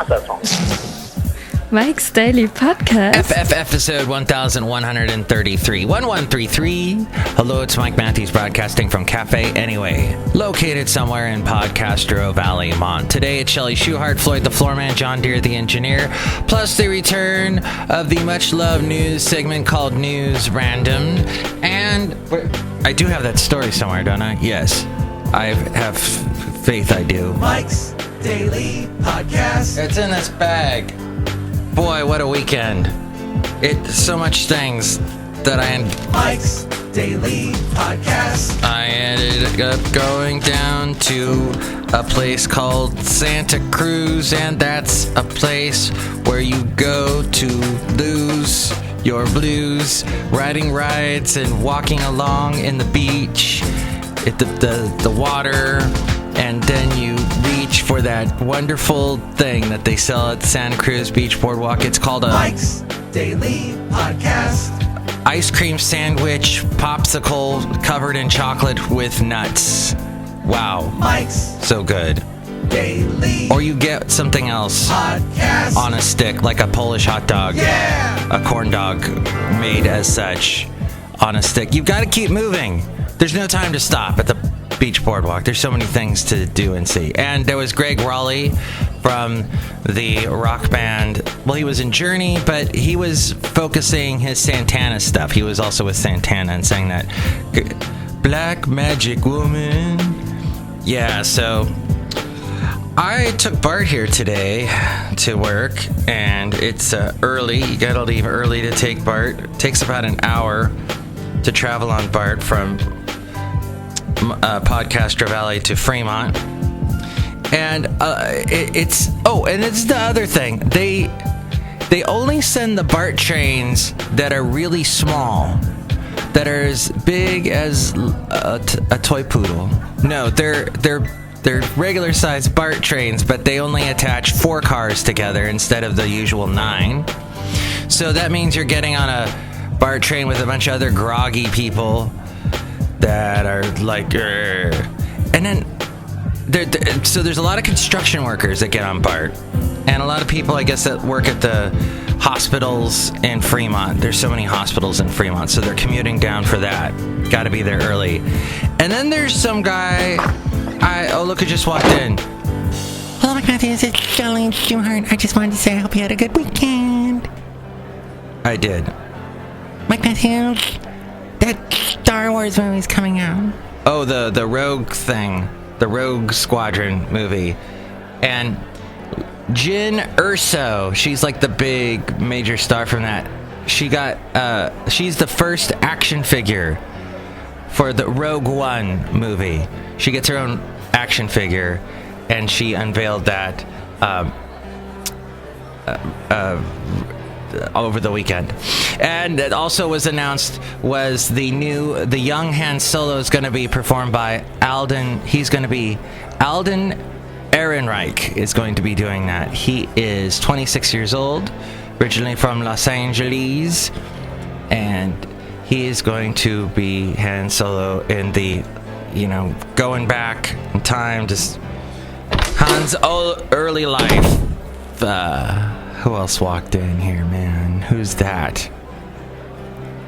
that song. Mike's Daily Podcast. Episode 1133. 1133. Hello, it's Mike Matthews broadcasting from Cafe Anyway, located somewhere in Podcastro Valley, Mont. Today it's Chely Shoehart, Floyd the Floorman, John Deere the Engineer, plus the return of the much-loved news segment called News Random. And I do have that story somewhere, don't I? Yes. I have faith I do. Mike's Daily Podcast. It's in this bag. Boy, what a weekend. It's so much things that Mike's Daily Podcast. I ended up going down to a place called Santa Cruz, and that's a place where you go to lose your blues, riding rides and walking along in the beach, at the water, and then you reach for that wonderful thing that they sell at Santa Cruz Beach Boardwalk. It's called a Mike's Daily Podcast. Ice cream sandwich popsicle covered in chocolate with nuts. Wow. Mike's so good. Daily. Or you get something else Podcast. on a stick, like a Polish hot dog. Yeah. A corn dog made as such on a stick. You've got to keep moving. There's no time to stop at the Beach Boardwalk. There's so many things to do and see. And there was Greg Raleigh from the rock band. Well, he was in Journey, but he was focusing his Santana stuff. He was also with Santana and sang that Black Magic Woman. Yeah, so I took BART here today to work, and it's early. You gotta leave early to take BART. It takes about an hour to travel on BART from Podcastro Valley to Fremont. And it's the other thing. They only send the BART trains that are really small, that are as big as a toy poodle. No, they're regular sized BART trains, but they only attach 4 cars together instead of the usual 9. So that means you're getting on a BART train with a bunch of other groggy people that are like, and then so there's a lot of construction workers that get on BART, and a lot of people, I guess, that work at the hospitals in Fremont. There's so many hospitals in Fremont, so they're commuting down for that. Got to be there early. And then there's some guy. Look who just walked in. Hello, Mike Matthews. It's Chely Shoehart. I just wanted to say I hope you had a good weekend. I did. Mike Matthews, that Star Wars movie's coming out. Oh, the Rogue thing. The Rogue Squadron movie. And Jyn Erso, she's like the big major star from that. She's the first action figure for the Rogue One movie. She gets her own action figure, and she unveiled that over the weekend. And it also was announced was the young Han Solo is going to be performed by Alden Ehrenreich is going to be doing that. He is 26 years old, originally from Los Angeles, and he is going to be Han Solo in the, going back in time, just Han's early life. Who else walked in here, man? Who's that?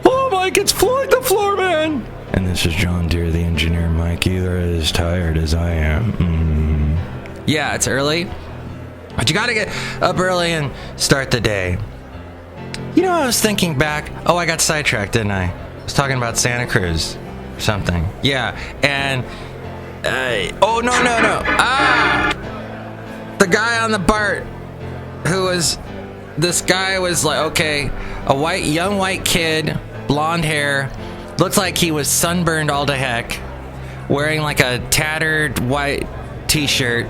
Hello, Mike, it's Floyd the Floorman! And this is John Deere, the engineer. Mike, you're as tired as I am. Yeah, it's early, but you gotta get up early and start the day. I was thinking back. Oh, I got sidetracked, didn't I? I was talking about Santa Cruz or something. Yeah, and... no. The guy on the BART this guy was like, okay, a young white kid, blonde hair, looked like he was sunburned all to heck, wearing like a tattered white t-shirt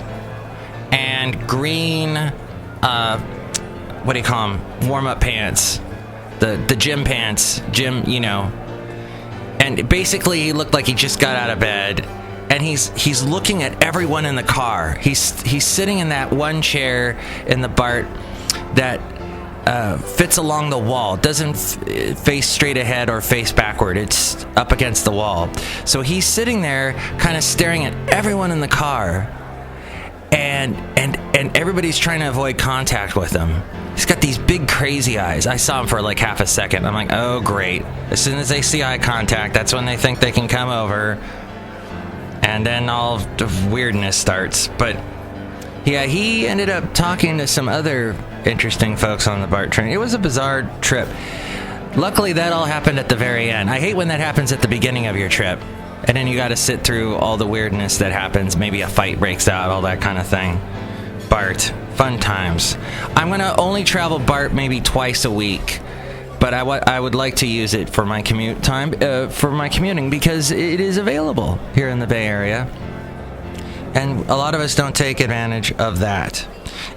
and green, what do you call them, warm-up pants, the gym pants, and basically he looked like he just got out of bed. And he's looking at everyone in the car. He's sitting in that one chair in the BART that fits along the wall. It doesn't face straight ahead or face backward. It's up against the wall. So he's sitting there kind of staring at everyone in the car. And and everybody's trying to avoid contact with him. He's got these big crazy eyes. I saw him for like half a second. I'm like, oh great. As soon as they see eye contact, that's when they think they can come over. And then all the weirdness starts. But yeah, he ended up talking to some other interesting folks on the BART train. It was a bizarre trip. Luckily, that all happened at the very end. I hate when that happens at the beginning of your trip. And then you got to sit through all the weirdness that happens. Maybe a fight breaks out, all that kind of thing. BART. Fun times. I'm going to only travel BART maybe twice a week. But I would like to use it for my commute time, for my commuting, because it is available here in the Bay Area. And a lot of us don't take advantage of that.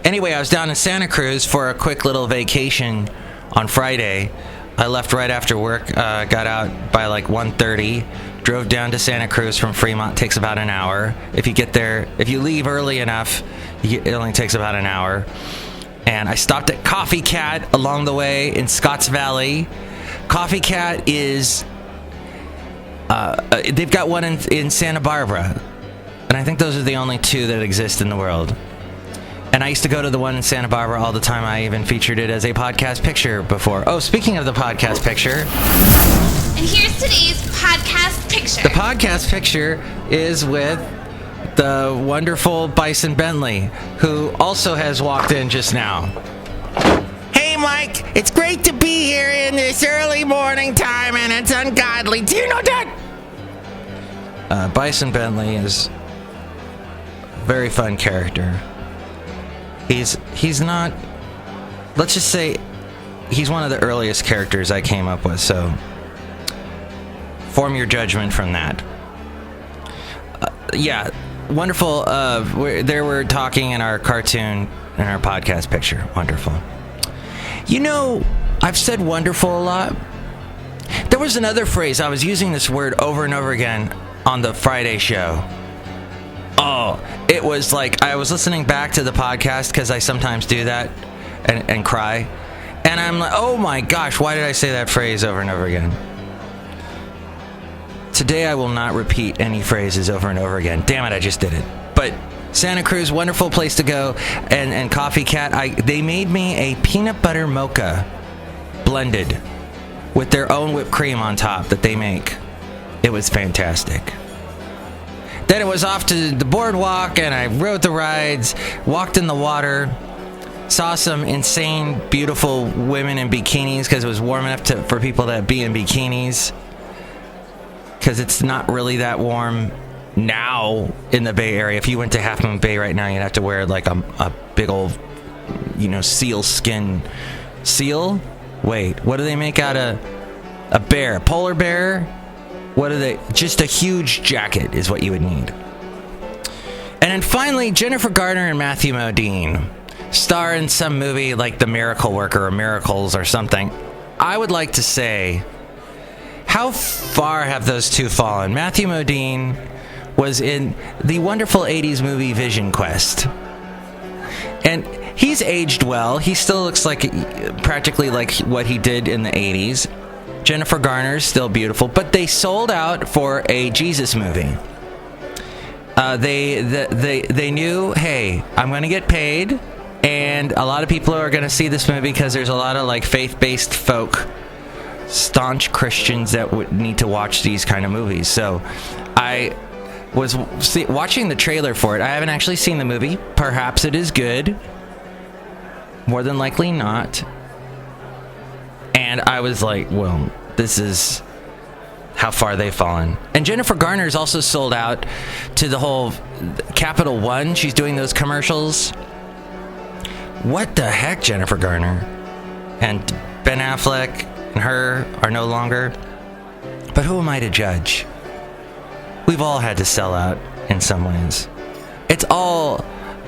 Anyway, I was down in Santa Cruz for a quick little vacation on Friday. I left right after work, got out by like 1:30, drove down to Santa Cruz from Fremont. Takes about an hour. If you get there, if you leave early enough, it only takes about an hour. And I stopped at Coffee Cat along the way in Scotts Valley. Coffee Cat is, they've got one in Santa Barbara. And I think those are the only two that exist in the world. And I used to go to the one in Santa Barbara all the time. I even featured it as a podcast picture before. Oh, speaking of the podcast picture. And here's today's podcast picture. The podcast picture is with the wonderful Bison Bentley, who also has walked in just now. Hey, Mike, it's great to be here in this early morning time, and it's ungodly. Do you know that? Bison Bentley is a very fun character. He's not, let's just say, he's one of the earliest characters I came up with, so form your judgment from that. Yeah, wonderful. There we're talking in our cartoon, in our podcast picture. Wonderful. You know, I've said wonderful a lot. There was another phrase. I was using this word over and over again on the Friday show. Oh, it was like I was listening back to the podcast because I sometimes do that and cry. And I'm like, oh my gosh, why did I say that phrase over and over again? Today I will not repeat any phrases over and over again. Damn it, I just did it. But Santa Cruz, wonderful place to go. And Coffee Cat, they made me a peanut butter mocha blended with their own whipped cream on top that they make. It was fantastic. Then it was off to the boardwalk, and I rode the rides, walked in the water, saw some insane, beautiful women in bikinis because it was warm enough for people to be in bikinis. Because it's not really that warm now in the Bay Area. If you went to Half Moon Bay right now, you'd have to wear like a big old, seal skin. Seal? Wait, what do they make out of a bear? Polar bear? What are they? Just a huge jacket is what you would need. And then finally, Jennifer Garner and Matthew Modine star in some movie like The Miracle Worker or Miracles or something. I would like to say, how far have those two fallen? Matthew Modine was in the wonderful 80s movie Vision Quest. And he's aged well. He still looks like practically like what he did in the 80s. Jennifer Garner's still beautiful, but they sold out for a Jesus movie. They knew, hey, I'm going to get paid, and a lot of people are going to see this movie because there's a lot of like faith-based folk, staunch Christians that would need to watch these kind of movies. So I was watching the trailer for it. I haven't actually seen the movie. Perhaps it is good. More than likely not. And I was like, well, this is how far they've fallen. And Jennifer Garner's also sold out to the whole Capital One. She's doing those commercials. What the heck, Jennifer Garner? And Ben Affleck and her are no longer. But who am I to judge? We've all had to sell out in some ways. It's all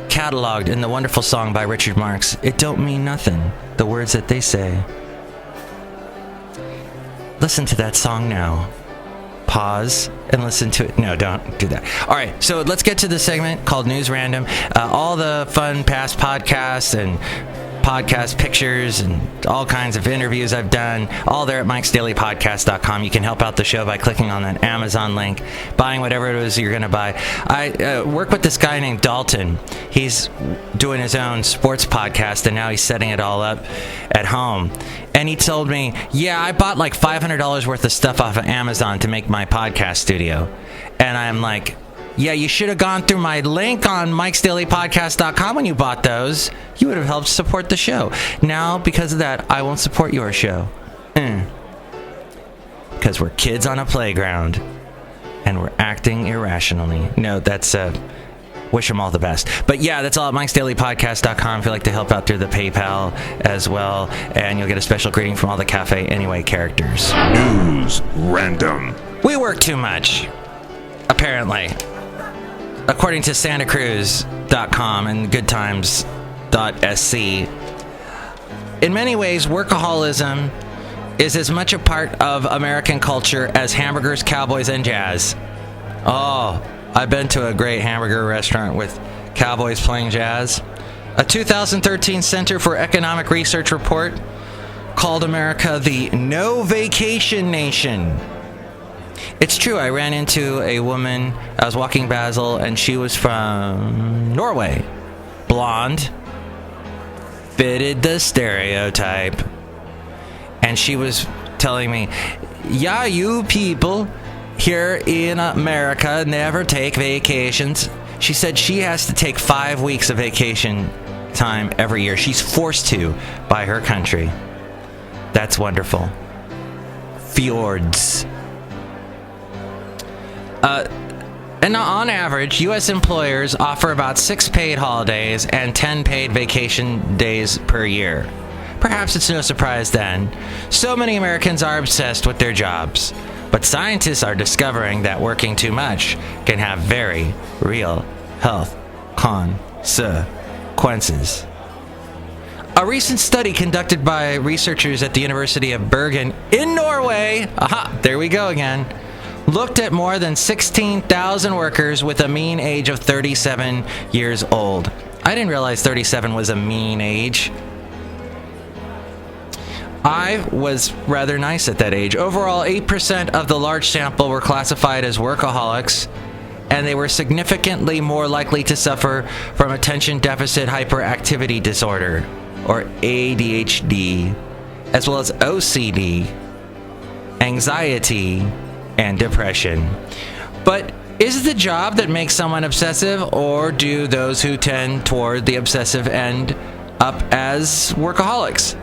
cataloged in the wonderful song by Richard Marx, It Don't Mean Nothing, the words that they say. Listen to that song now. Pause and listen to it. No, don't do that. All right, so let's get to the segment called News Random. All the fun past podcasts and podcast pictures and all kinds of interviews I've done, all there at mikesdailypodcast.com. You can help out the show by clicking on that Amazon link, buying whatever it is you're going to buy. I work with this guy named Dalton. He's doing his own sports podcast, and now he's setting it all up at home. And he told me, yeah, I bought like $500 worth of stuff off of Amazon to make my podcast studio. And I'm like, yeah, you should have gone through my link on mikesdailypodcast.com when you bought those. You would have helped support the show. Now, because of that, I won't support your show. Because we're kids on a playground. And we're acting irrationally. No, that's... wish them all the best. But yeah, that's all at mikesdailypodcast.com if you'd like to help out through the PayPal as well. And you'll get a special greeting from all the Cafe Anyway characters. News Random. We work too much. Apparently. According to SantaCruz.com and GoodTimes.sc, in many ways, workaholism is as much a part of American culture as hamburgers, cowboys, and jazz. Oh, I've been to a great hamburger restaurant with cowboys playing jazz. A 2013 Center for Economic Research report called America the No Vacation Nation. It's true, I ran into a woman, I was walking Basel, and she was from Norway. Blonde, fitted the stereotype. And she was telling me, yeah, you people here in America never take vacations. She said she has to take 5 weeks of vacation time every year. She's forced to by her country. That's wonderful. Fjords. And on average, U.S. employers offer about 6 paid holidays and 10 paid vacation days per year. Perhaps it's no surprise then. So many Americans are obsessed with their jobs. But scientists are discovering that working too much can have very real health consequences. A recent study conducted by researchers at the University of Bergen in Norway, there we go again, looked at more than 16,000 workers with a mean age of 37 years old. I didn't realize 37 was a mean age. I was rather nice at that age. Overall, 8% of the large sample were classified as workaholics, and they were significantly more likely to suffer from attention deficit hyperactivity disorder, or ADHD, as well as OCD, anxiety, and depression. But is it the job that makes someone obsessive, or do those who tend toward the obsessive end up as workaholics?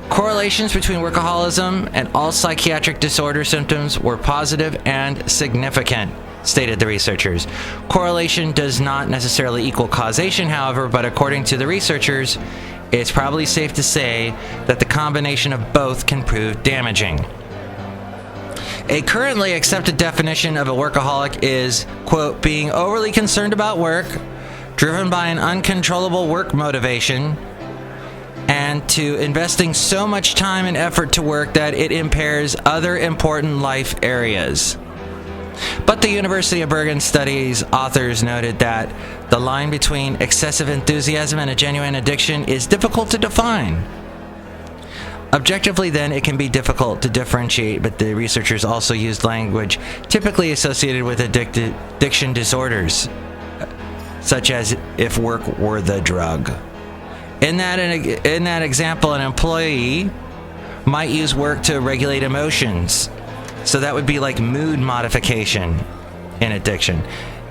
Correlations between workaholism and all psychiatric disorder symptoms were positive and significant, stated the researchers. Correlation does not necessarily equal causation, however, but according to the researchers, it's probably safe to say that the combination of both can prove damaging. A currently accepted definition of a workaholic is, quote, being overly concerned about work, driven by an uncontrollable work motivation, and to investing so much time and effort to work that it impairs other important life areas. But the University of Bergen study's authors noted that the line between excessive enthusiasm and a genuine addiction is difficult to define. Objectively, then, it can be difficult to differentiate, but the researchers also used language typically associated with addiction disorders, such as if work were the drug. In that example, an employee might use work to regulate emotions. So that would be like mood modification in addiction.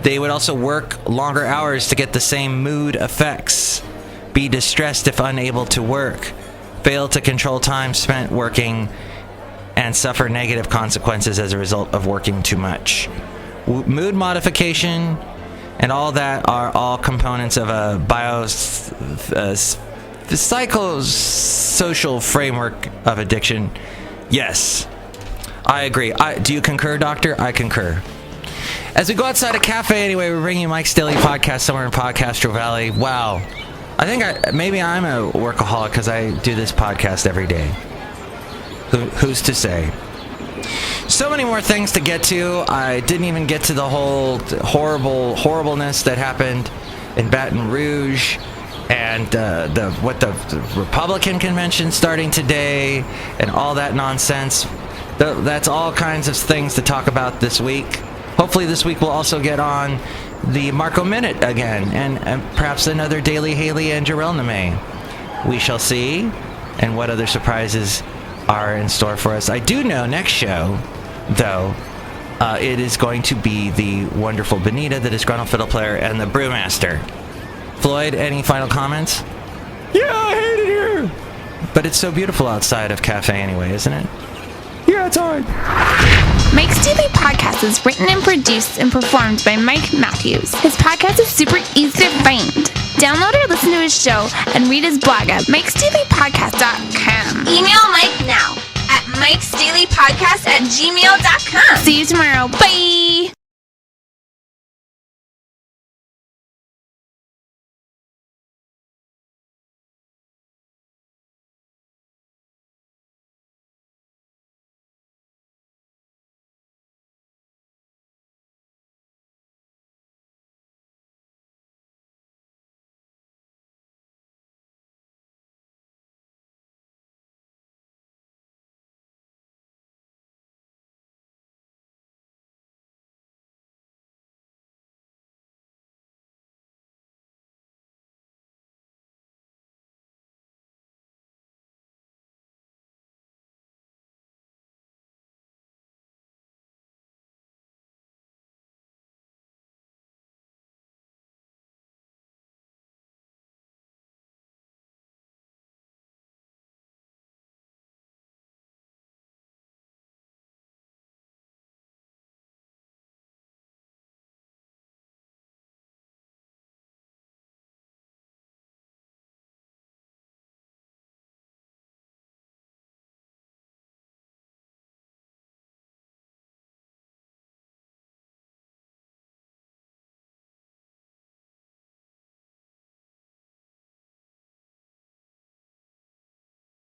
They would also work longer hours to get the same mood effects, be distressed if unable to work, fail to control time spent working, and suffer negative consequences as a result of working too much. Mood modification and all that are all components of a psychosocial framework of addiction. Yes, I agree. Do you concur, Doctor? I concur. As we go outside a cafe anyway, we're bringing you Mike's Daily Podcast somewhere in Podcastro Valley. Wow. I think maybe I'm a workaholic because I do this podcast every day. Who's to say? So many more things to get to. I didn't even get to the whole horribleness that happened in Baton Rouge and the Republican convention starting today, and all that nonsense. That's all kinds of things to talk about this week. Hopefully this week we'll also get on the Marco Minute again, and perhaps another Daily Haley and Geronime. We shall see, and what other surprises are in store for us. I do know next show, though, it is going to be the wonderful Benita, the Disgruntled Fiddle Player, and the Brewmaster. Floyd, any final comments? Yeah, I hate it here! But it's so beautiful outside of Cafe anyway, isn't it? Yeah, it's hard. Mike's Daily Podcast is written and produced and performed by Mike Matthews. His podcast is super easy to find. Download or listen to his show and read his blog at mikesdailypodcast.com. Email Mike now at mikesdailypodcast@gmail.com. See you tomorrow. Bye!